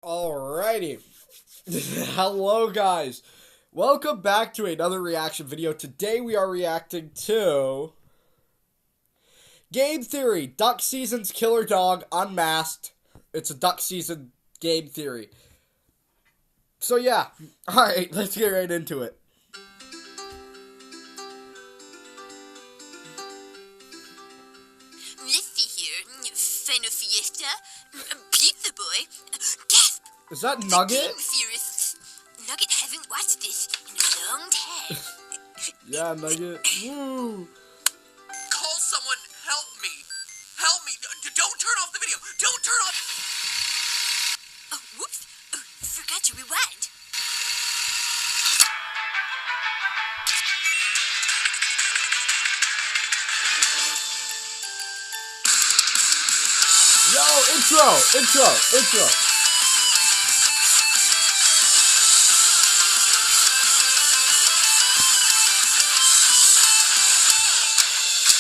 Alrighty. Hello, guys. Welcome back to another reaction video. Today we are reacting to Game Theory, Duck Season's Killer Dog, Unmasked. It's a Duck Season game theory. So yeah, alright, let's get right into it. Let's see here. Final Fiesta. Pizza Boy. Gasp! Is that The Nugget? game theorists. Nugget hasn't watched this in a long time. Yeah, Nugget. Woo! Call someone, help me. Help me. Don't turn off the video. Don't turn off. Oh, whoops. Oh, forgot to rewind. Yo, intro.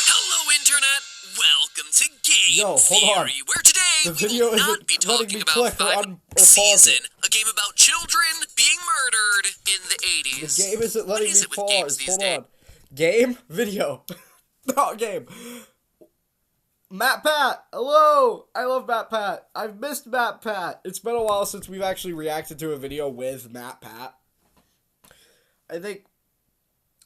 Hello, Internet. Welcome to Game Yo, hold Theory, on. where today The we video will not isn't be letting talking me about click or Final pause Season, it. a game about children being murdered in the The 80s. game isn't What letting is me it with pause. games these Hold days? on. Game? Video. Not game. MATPAT. Hello. I love MATPAT. I've missed MATPAT. It's been a while since we've actually reacted to a video with MATPAT. I think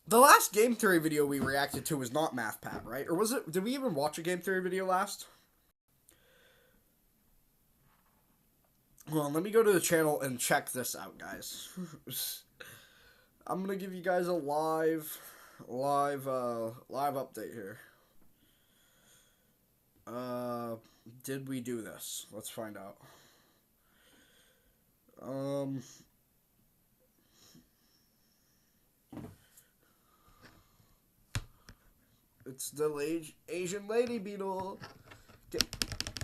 the last game theory video we reacted to was not MATPAT, right? Or was it? Did we even watch a game theory video last? Hold on, let me go to the channel and check this out, guys. I'm gonna give you guys a live update here. Did we do this? Let's find out. It's the Asian lady beetle. Get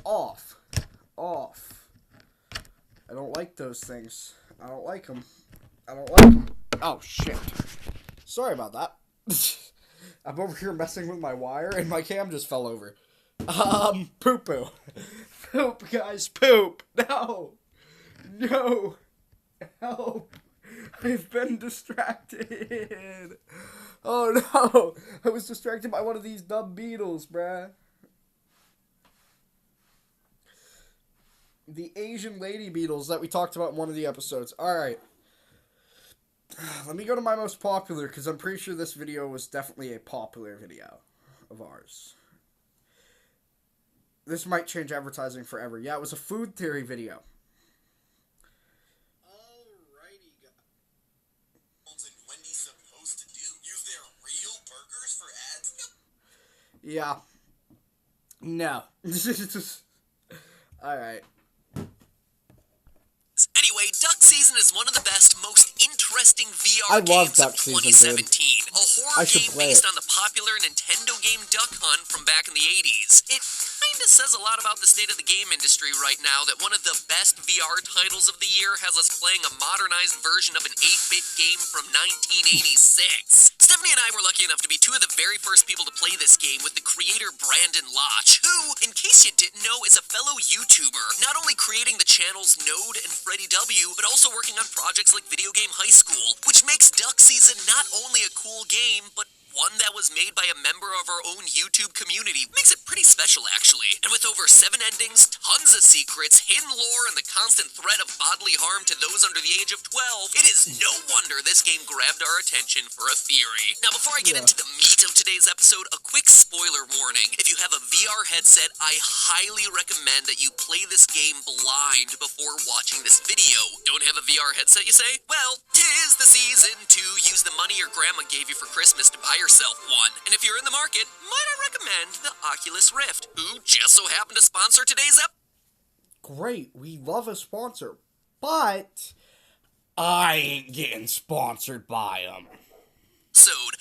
off. I don't like those things. I don't like them. Oh, shit. Sorry about that. I'm over here messing with my wire, and my cam just fell over. Poo-poo. Poop, guys, poop. No. Help. I've been distracted. Oh, no. I was distracted by one of these dumb beetles, bruh. The Asian lady beetles that we talked about in one of the episodes. Alright. Let me go to my most popular, because I'm pretty sure this video was definitely a popular video of ours. This might change advertising forever. Yeah, it was a food theory video. Alrighty, guys. What's Wendy's supposed to do? Use their real burgers for ads? Yeah. No. Alright. Anyway, Duck Season is one of the best, most interesting VR I love games Duck of Season, 2017. A horror should game play based it. on the popular Nintendo game Duck Hunt from back in the 80s. It kinda says a lot about the state of the game industry right now that one of the best VR titles of the year has us playing a modernized version of an 8-bit game from 1986. Stephanie and I were lucky enough to be two of the very first people to play this game with the creator Brandon Lotch, who, in case you didn't know, is a fellow YouTuber, not only creating the channels Node and Freddy W, but also working on projects like Video Game High School, which makes Duck Season not only a cool game, but one that was made by a member of our own YouTube community. Makes it pretty special, actually. And with over 7 endings, tons of secrets, hidden lore, and the constant threat of bodily harm to those under the age of 12, it is no wonder this game grabbed our attention for a theory. Now, before I get into the meat of today's episode, a quick spoiler warning. If you have a VR headset, I highly recommend that you play this game blind before watching this video. Don't have a VR headset, you say? Well, 'tis the season to use the money your grandma gave you for Christmas to buy yourself one. And if you're in the market, might I recommend the Oculus Rift, who just so happened to sponsor today's episode. Great. We love a sponsor. But I ain't getting sponsored by them.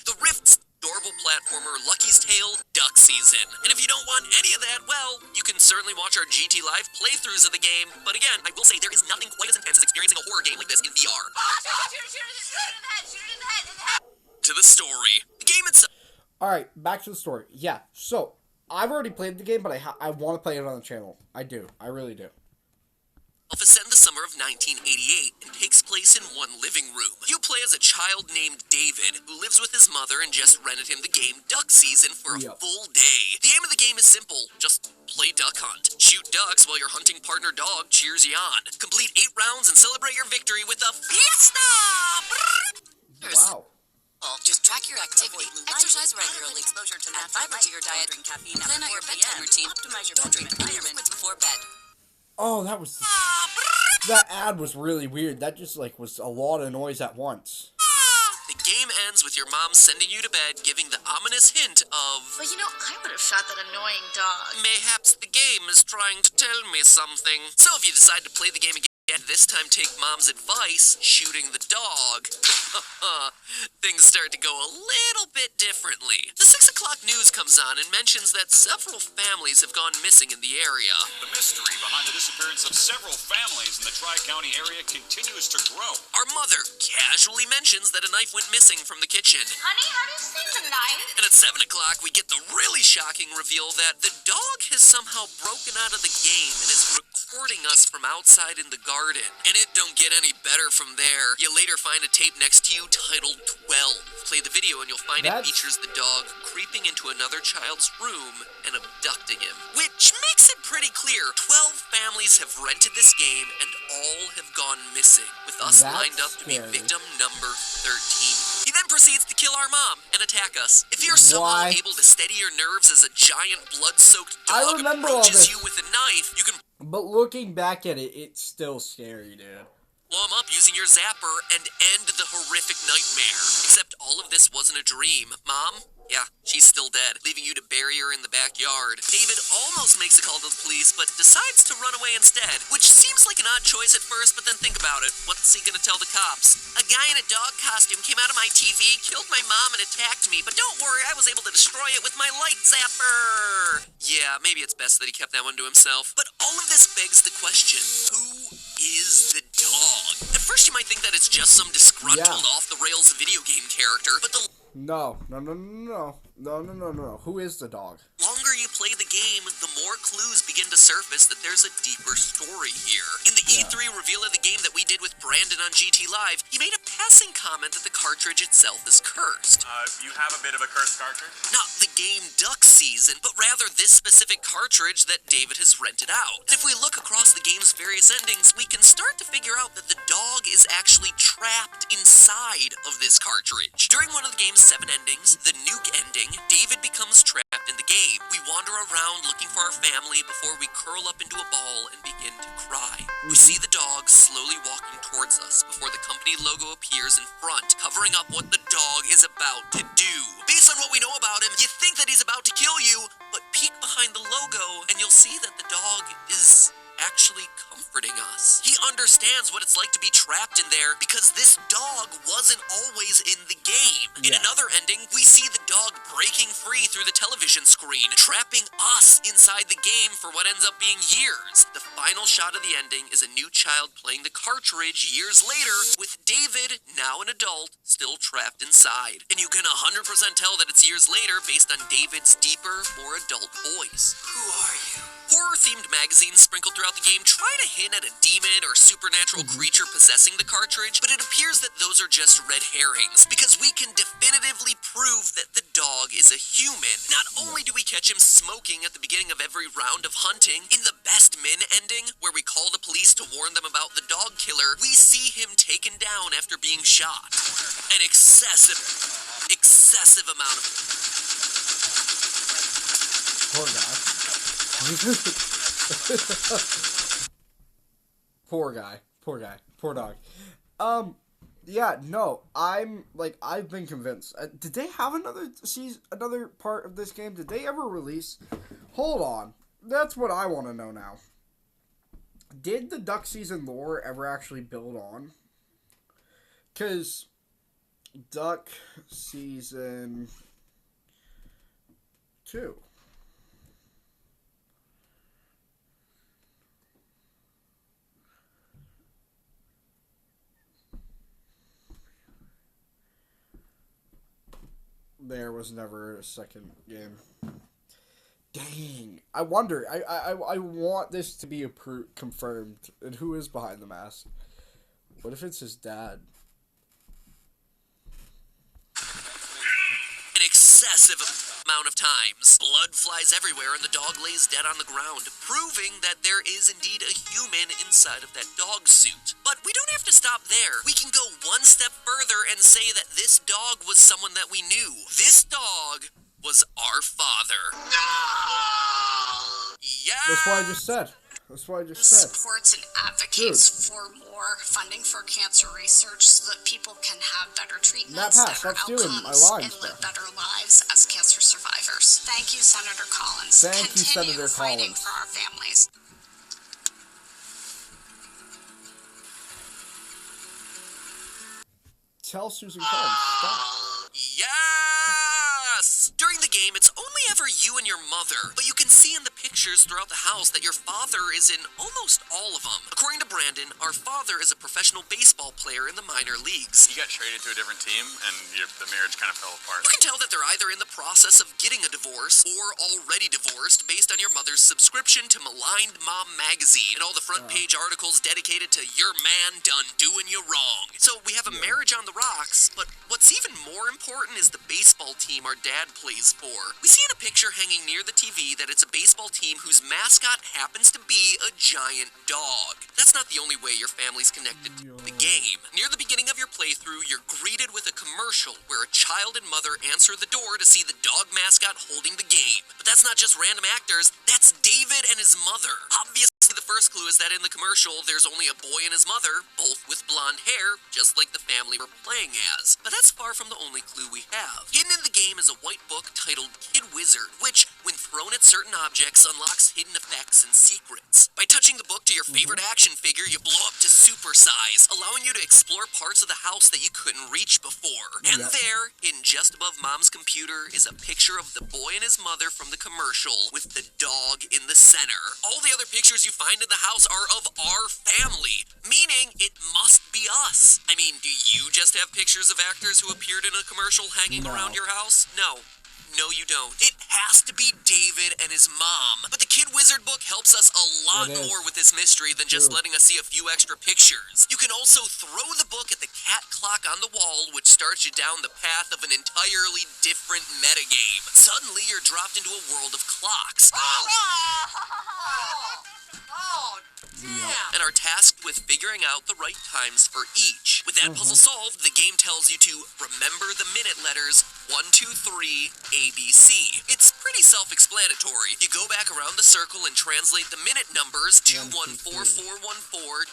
The Rift's adorable platformer Lucky's Tale Duck Season. And if you don't want any of that, well, you can certainly watch our GT Live playthroughs of the game. But again, I will say there is nothing quite as intense as experiencing a horror game like this in VR. To the story. The game itself. Alright, back to the story. Yeah, so, I've already played the game, but I want to play it on the channel. I do. I really do. is set in the summer of 1988 and takes place in one living room. You play as a child named David who lives with his mother and just rented him the game Duck Season for a full day. The aim of the game is simple, just play duck hunt. Shoot ducks while your hunting partner dog cheers you on. Complete 8 rounds and celebrate your victory with a fiesta! Wow. Just track your activity, exercise regularly, add fiber to your diet, plan out your bedtime routine, don't drink any liquids before bed. Oh, that ad was really weird. That just, like, was a lot of noise at once. The game ends with your mom sending you to bed, giving the ominous hint of... But I would have shot that annoying dog. Mayhaps the game is trying to tell me something. So if you decide to play the game again, this time take mom's advice, shooting the dog. Things start to go a little bit differently. The 6 o'clock news comes on and mentions that several families have gone missing in the area. The mystery behind the disappearance of several families in the Tri-County area continues to grow. Our mother casually mentions that a knife went missing from the kitchen. Honey, how do you say the knife? And at 7 o'clock, we get the really shocking reveal that the dog has somehow broken out of the game and is recording us from outside in the garden. And it don't get any better from there. You later find a tape next to you titled 12. Play the video and you'll find it features the dog creeping into another child's room and abducting him. Which makes it pretty clear 12 families have rented this game and all have gone missing, with us lined up to be victim number 13. He then proceeds to kill our mom and attack us. If you're somehow able to steady your nerves as a giant blood-soaked dog approaches you with a knife, you can... But looking back at it, it's still scary, dude. Blow him up using your zapper and end the horrific nightmare. Except all of this wasn't a dream. Mom? Yeah, she's still dead, leaving you to bury her in the backyard. David almost makes a call to the police, but decides to run away instead, which seems like an odd choice at first, but then think about it. What's he gonna tell the cops? A guy in a dog costume came out of my TV, killed my mom, and attacked me, but don't worry, I was able to destroy it with my light zapper! Yeah, maybe it's best that he kept that one to himself. But all of this begs the question, who is the dog? At first you might think that it's just some disgruntled off-the-rails video game character, but the... No. Who is the dog? longer you play the game, the more clues begin to surface that there's a deeper story here. In the E3 reveal of the game that we did with Brandon on GT Live, he made a passing comment that the cartridge itself is cursed. You have a bit of a cursed cartridge? Not the game Duck Season, but rather this specific cartridge that David has rented out. And if we look across the game's various endings, we can start to figure out that the dog is actually trapped inside of this cartridge. During one of the game's 7 endings, the nuke ending, David becomes trapped in the game. We wander around looking for our family before we curl up into a ball and begin to cry. We see the dog slowly walking towards us before the company logo appears in front, covering up what the dog is about to do. Based on what we know about him, you think that he's about to kill you, but peek behind the logo and you'll see that the dog is actually comforting us. He understands what it's like to be trapped in there because this dog wasn't always in the game. In another ending, we see the dog breaking free through the television screen, trapping us inside the game for what ends up being years. The final shot of the ending is a new child playing the cartridge years later with David, now an adult, still trapped inside. And you can 100% tell that it's years later based on David's deeper, more adult voice. Who are you? Horror-themed magazines sprinkled throughout the game try to hint at a demon or supernatural creature possessing the cartridge, but it appears that those are just red herrings, because we can definitively prove that the dog is a human. Not only do we catch him smoking at the beginning of every round of hunting, in the Best Men ending, where we call the police to warn them about the dog killer, we see him taken down after being shot. An excessive amount of... Poor guy. Poor dog. Yeah, no, I've been convinced. Did they have another part of this game? Did they ever release? Hold on, that's what I want to know now. Did the Duck Season lore ever actually build on? 'Cause Duck Season 2. There was never a second game. Dang. I wonder. I want this to be confirmed. And who is behind the mask? What if it's his dad? An excessive amount of times. Blood flies everywhere and the dog lays dead on the ground, proving that there is indeed a human inside of that dog suit. But we don't have to stop there. We can go one step further and say that this dog was someone that we knew. This dog was our father. No! Yeah! That's what I just said. That's what I just said. Supports and advocates for more funding for cancer research so that people can have better treatments, MATPAT, better stop stealing my outcomes, lines, and live bro. better lives as cancer survivors. Thank you, Senator Collins. Thank you, Continue Senator fighting Collins. for our families. Tell Susan Collins. Stop. Yes! During the game, it's only ever you and your mother, but you can see in the pictures throughout the house that your father is in almost all of them. According to Brandon, our father is a professional baseball player in the minor leagues. You got traded to a different team, and the marriage kind of fell apart. You can tell that they're either in the process of getting a divorce or already divorced based on your mother's subscription to Maligned Mom magazine and all the front page articles dedicated to your man done doing you wrong. So we have a marriage on the rocks, but what's even more important is the baseball team our dad plays for. We see in a picture hanging near the TV that it's a baseball team whose mascot happens to be a giant dog. That's not the only way your family's connected to the game. Near the beginning of your playthrough, you're greeted with a commercial where a child and mother answer the door to see the dog mascot holding the game. But that's not just random actors, that's David and his mother. Obviously, the first clue is that in the commercial, there's only a boy and his mother, both with blonde hair, just like the family we're playing as. But that's far from the only clue we have. Hidden in the game is a white book titled Kid Wizard, which, when thrown at certain objects, unlocks hidden effects and secrets. By touching the book to your favorite action figure, you blow up to super size, allowing you to explore parts of the house that you couldn't reach before. And there, hidden just above Mom's computer, is a picture of the boy and his mother from the commercial, with the dog in the center. All the other pictures you find in the house are of our family, meaning it must be us. I mean, do you just have pictures of actors who appeared in a commercial hanging around your house? No. No, you don't. It has to be David and his mom. But the Kid Wizard book helps us a lot more with this mystery than just letting us see a few extra pictures. You can also throw the book at the cat clock on the wall, which starts you down the path of an entirely different metagame. Suddenly, you're dropped into a world of clocks. And are tasked with figuring out the right times for each. With that puzzle solved, the game tells you to remember the minute letters 1, 2, 3, ABC. It's pretty self-explanatory. You go back around the circle and translate the minute numbers 214414,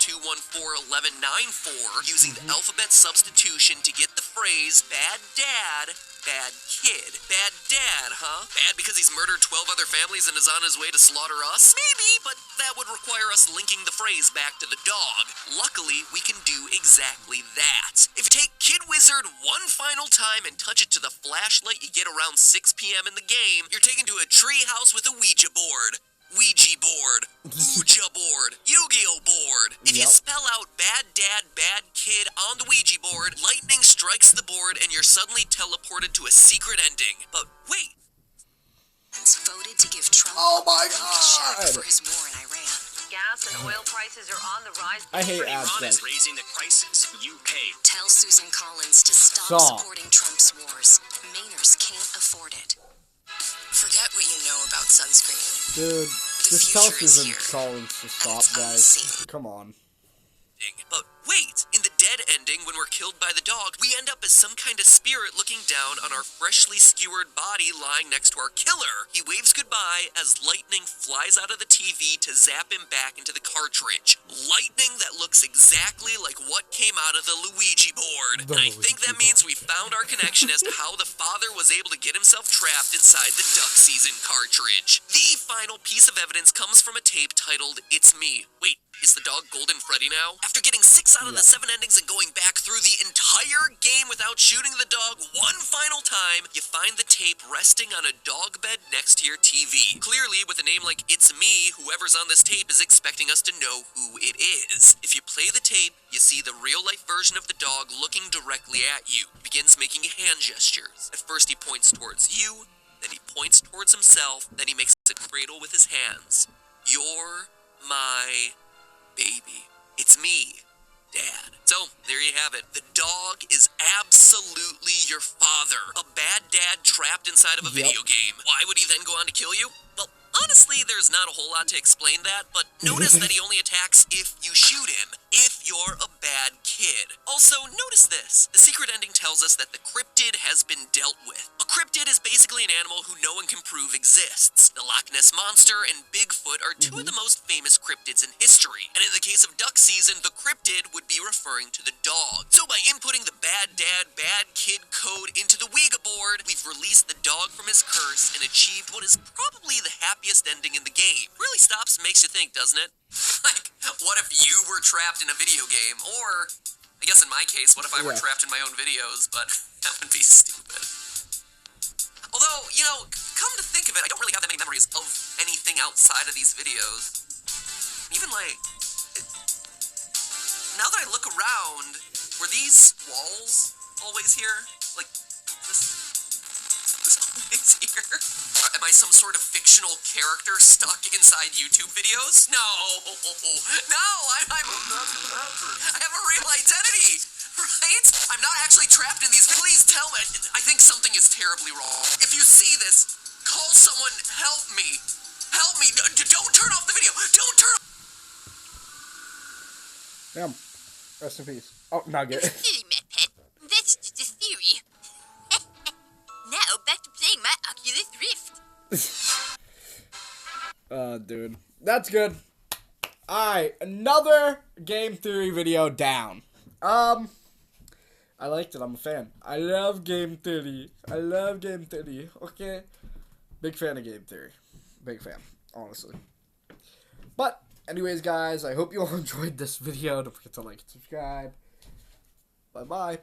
2141194 using the alphabet substitution to get the phrase bad dad, bad kid. Bad dad, huh? Bad because he's murdered 12 other families and is on his way to slaughter us? Maybe, but that would require us linking the phrase back to the dog. Luckily, we can do exactly that. If you take Kid Wizard one final time and touch it to the flashlight you get around 6 p.m. in the game, you're taken to a tree house with a Ouija board. Ouija board, Ouija board, Yu-Gi-Oh board. If you spell out bad dad, bad kid on the Ouija board, lightning strikes the board and you're suddenly teleported to a secret ending. But wait. Voted to give Trump Oh my check for god! his war in Iran. Gas and oil prices are on the rise. I hate ads, Iran guys. is raising the prices. You pay. Tell Susan Collins to stop supporting Trump's wars. Mainers can't afford it. Forget what you know about sunscreen. Dude, The just tell future is Susan here, Collins to stop, it's guys. unseen. Come on. But wait, in the dead ending, when we're killed by the dog, we end up as some kind of spirit looking down on our freshly skewered body lying next to our killer. He waves goodbye as lightning flies out of the TV to zap him back into the cartridge. Lightning that looks exactly like what came out of the Luigi board. And I think that means we found our connection as to how the father was able to get himself trapped inside the duck season cartridge. The final piece of evidence comes from a tape titled It's Me. Wait, is the dog Golden Freddy now? After getting 6 out of the 7 endings and going back through the entire game without shooting the dog one final time, you find the tape resting on a dog bed next to your TV. Clearly, with a name like It's Me, whoever's on this tape is expecting us to know who it is. If you play the tape, you see the real-life version of the dog looking directly at you. He begins making hand gestures. At first he points towards you, then he points towards himself, then he makes a cradle with his hands. You're my baby. It's me, Dad. So, there you have it. The dog is absolutely your father. A bad dad trapped inside of a video game. Why would he then go on to kill you? Well, honestly, there's not a whole lot to explain that, but notice that he only attacks if you shoot him, if you're a bad kid. Also, notice this. The secret ending tells us that the cryptid has been dealt with. A cryptid is basically an animal who no one can prove exists. The Loch Ness Monster and Bigfoot are two of the most famous cryptids in history. And in the case of duck season, the cryptid would be referring to the dog. So by inputting the bad dad, bad kid code into the Ouija board, we've released the dog from his curse and achieved what is probably the happiest ending in the game. Really stops and makes you think, doesn't it? Like, what if you were trapped in a video game? Or, I guess in my case, what if I were trapped in my own videos? But that would be stupid. Although, you know, come to think of it, I don't really have that many memories of anything outside of these videos. Even, like, now that I look around, were these walls always here? Like, this always here? Am I some sort of fictional character stuck inside YouTube videos? No! No! I have a real identity! Right? I'm not actually trapped in these. Please tell me. I think something is terribly wrong. If you see this, call someone. Help me. Help me. Don't turn off the video. Don't turn off. Damn. Rest in peace. Oh, nugget. Silly MATPAT. That's just a theory. Now back to playing my Oculus Rift. Dude. That's good. Alright, another game theory video down. I liked it. I'm a fan. I love game theory. Okay? Big fan of game theory. Big fan, honestly. But, anyways, guys, I hope you all enjoyed this video. Don't forget to like and subscribe. Bye-bye.